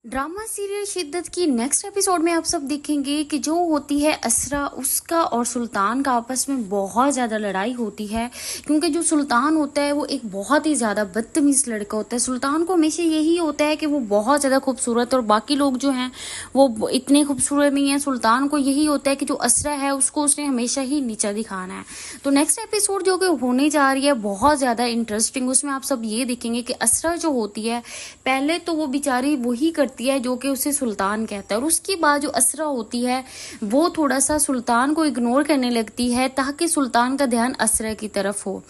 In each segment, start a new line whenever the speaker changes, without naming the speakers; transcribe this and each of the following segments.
Drama serial शिद्दत की next episode में आप सब देखेंगे कि जो होती है असरा, उसका और सुल्तान का आपस में बहुत ज़्यादा लड़ाई होती है। क्योंकि जो सुल्तान होता है वो एक बहुत ही ज़्यादा बदतमीज़ लड़का होता है। सुल्तान को हमेशा यही होता है कि वो बहुत ज़्यादा खूबसूरत और बाकी लोग जो हैं वो इतने खूबसूरत नहीं है। सुल्तान को यही होता है कि जो असरा है उसको उसने हमेशा ही नीचा दिखाना है। तो नेक्स्ट एपिसोड जो कि होने जा रही है बहुत ज़्यादा इंटरेस्टिंग, उसमें आप सब ये देखेंगे कि असरा जो होती है पहले तो वो बेचारी वही करती है जो कि उसे सुल्तान कहता है, और उसके बाद जो असरा होती है वो थोड़ा सा सुल्तान को इग्नोर करने लगती है ताकि सुल्तान का ध्यान असरा की तरफ हो।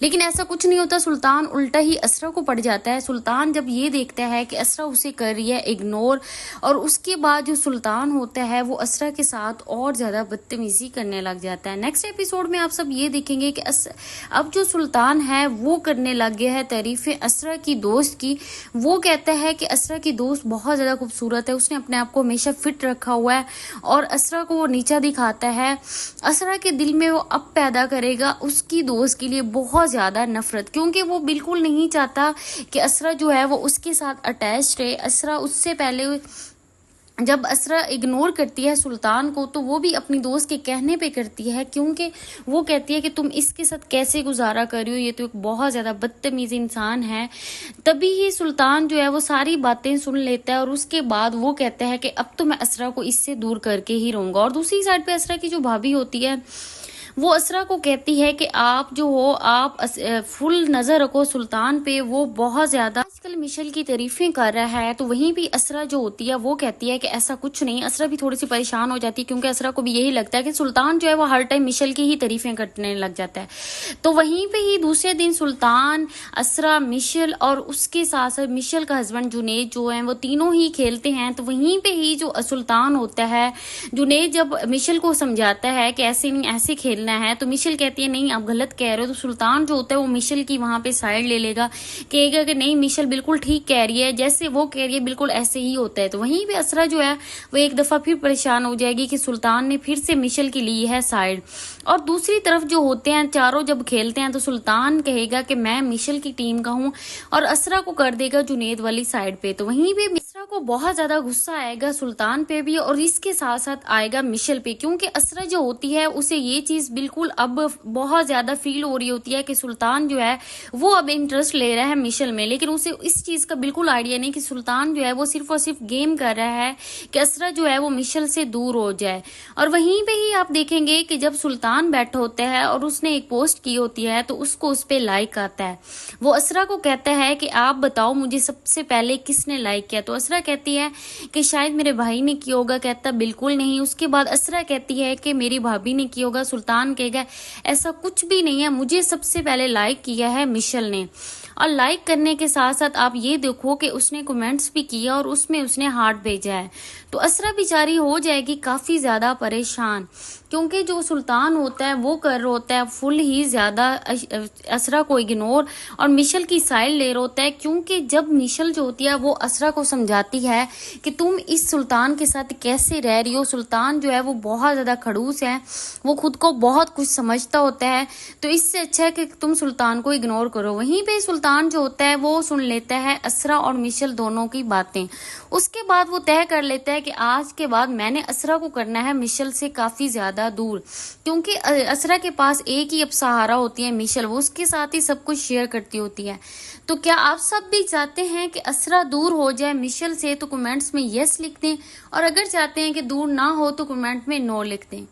लेकिन ऐसा कुछ नहीं होता, सुल्तान उल्टा ही असरा को पड़ जाता है। सुल्तान जब ये देखता है कि असरा उसे कर रही है इग्नोर, और उसके बाद जो सुल्तान होता है वो असरा के साथ और ज़्यादा बदतमीजी करने लग जाता है। नेक्स्ट एपिसोड में आप सब ये देखेंगे कि अब जो सुल्तान है वो करने लग गया है तारीफें असरा की दोस्त की। वो कहता है कि असरा की दोस्त बहुत ज़्यादा खूबसूरत है, उसने अपने आप को हमेशा फिट रखा हुआ है, और असरा को वो नीचा दिखाता है। असरा के दिल में वो अब पैदा करेगा उसकी दोस्त के लिए बहुत ज़्यादा नफरत, क्योंकि वो बिल्कुल नहीं चाहता कि असरा जो है वो उसके साथ अटैच्ड रहे। असरा उससे पहले जब असरा इग्नोर करती है सुल्तान को तो वो भी अपनी दोस्त के कहने पे करती है, क्योंकि वो कहती है कि तुम इसके साथ कैसे गुजारा कर रही हो, ये तो एक बहुत ज़्यादा बदतमीज इंसान है। तभी ही सुल्तान जो है वो सारी बातें सुन लेता है, और उसके बाद वो कहता है कि अब तो मैं असरा को इससे दूर करके ही रहूँगा। और दूसरी साइड पे असरा की जो भाभी होती है वो असरा को कहती है कि आप जो हो आप फुल नज़र रखो सुल्तान पे, वो बहुत ज़्यादा आजकल मिशेल की तारीफें कर रहा है। तो वहीं भी असरा जो होती है वो कहती है कि ऐसा कुछ नहीं। असरा भी थोड़ी सी परेशान हो जाती है, क्योंकि असरा को भी यही लगता है कि सुल्तान जो है वो हर टाइम मिशेल की ही तारीफें करने लग जाता है। तो वहीं पे ही दूसरे दिन सुल्तान, असरा, मिशेल और उसके साथ साथ मिशेल का हस्बैंड जुनेद जो है वो तीनों ही खेलते हैं। तो वहीं पे ही जो सुल्तान होता है, जुनेद जब मिशेल को समझाता है कि ऐसे नहीं ऐसे खेलना है, तो मिशेल कहती है नहीं आप गलत कह रहे हो। तो सुल्तान जो होता है वो मिशेल की वहां पे साइड ले लेगा, कहेगा कि नहीं मिशेल बिल्कुल ठीक कह रही है, जैसे वो कह रही है बिल्कुल ऐसे ही होता है। तो वहीं पे असरा जो है वो एक दफा फिर परेशान हो जाएगी कि सुल्तान ने फिर से मिशेल की ली है साइड। और दूसरी तरफ जो होते हैं चारों जब खेलते हैं तो सुल्तान कहेगा कि मैं मिशेल की टीम का हूँ, और असरा को कर देगा जुनेद वाली साइड पे। तो वहीं पे असरा को बहुत ज्यादा गुस्सा आएगा सुल्तान पे भी, और इसके साथ साथ आएगा मिशेल पे, क्योंकि असरा जो होती है उसे ये चीज बिल्कुल अब बहुत ज्यादा फील हो रही होती है कि सुल्तान जो है वो अब इंटरेस्ट ले रहा है मिशेल में। लेकिन उसे इस चीज का बिल्कुल आइडिया नहीं कि सुल्तान जो है वो सिर्फ और सिर्फ गेम कर रहा है कि असरा जो है वो मिशेल से दूर हो जाए। और वहीं पे ही आप देखेंगे कि जब सुल्तान बैठा होता है और उसने एक पोस्ट की होती है तो उसको उस पर लाइक आता है। वो असरा को कहता है कि आप बताओ मुझे सबसे पहले किसने लाइक किया। तो असरा कहती है कि शायद मेरे भाई ने किया होगा, कहता बिल्कुल नहीं। उसके बाद असरा कहती है कि मेरी भाभी ने किया होगा। सुल्तान कहेगा ऐसा कुछ भी नहीं है, मुझे सबसे पहले लाइक किया है मिशेल ने। और लाइक करने के साथ साथ आप ये देखो कि उसने कमेंट्स भी किया और उसमें उसने हार्ट भेजा है। तो असरा बेचारी हो जाएगी काफी ज्यादा परेशान, क्योंकि जो सुल्तान होता है वो कर रहा होता है फुल ही ज्यादा असरा को इग्नोर और मिशेल की साइड ले रहा होता है। क्योंकि जब मिशेल जो होती है वो असरा को समझाती है कि तुम इस सुल्तान के साथ कैसे रह रही हो, सुल्तान जो है वो बहुत ज्यादा खड़ूस है, वो खुद को बहुत कुछ समझता होता है, तो इससे अच्छा है कि तुम सुल्तान को इग्नोर करो। वहीं पे सुल्तान जो होता है वो सुन लेता है असरा और मिशेल दोनों की बातें। उसके बाद वो तय कर लेता है कि आज के बाद मैंने असरा को करना है मिशेल से काफी ज्यादा दूर, क्योंकि असरा के पास एक ही अब सहारा होती है मिशेल, वो उसके साथ ही सब कुछ शेयर करती होती है। तो क्या आप सब भी चाहते हैं कि असरा दूर हो जाए मिशेल से? तो कमेंट्स में यस लिख दें, और अगर चाहते हैं कि दूर ना हो तो कमेंट में नो लिख दें।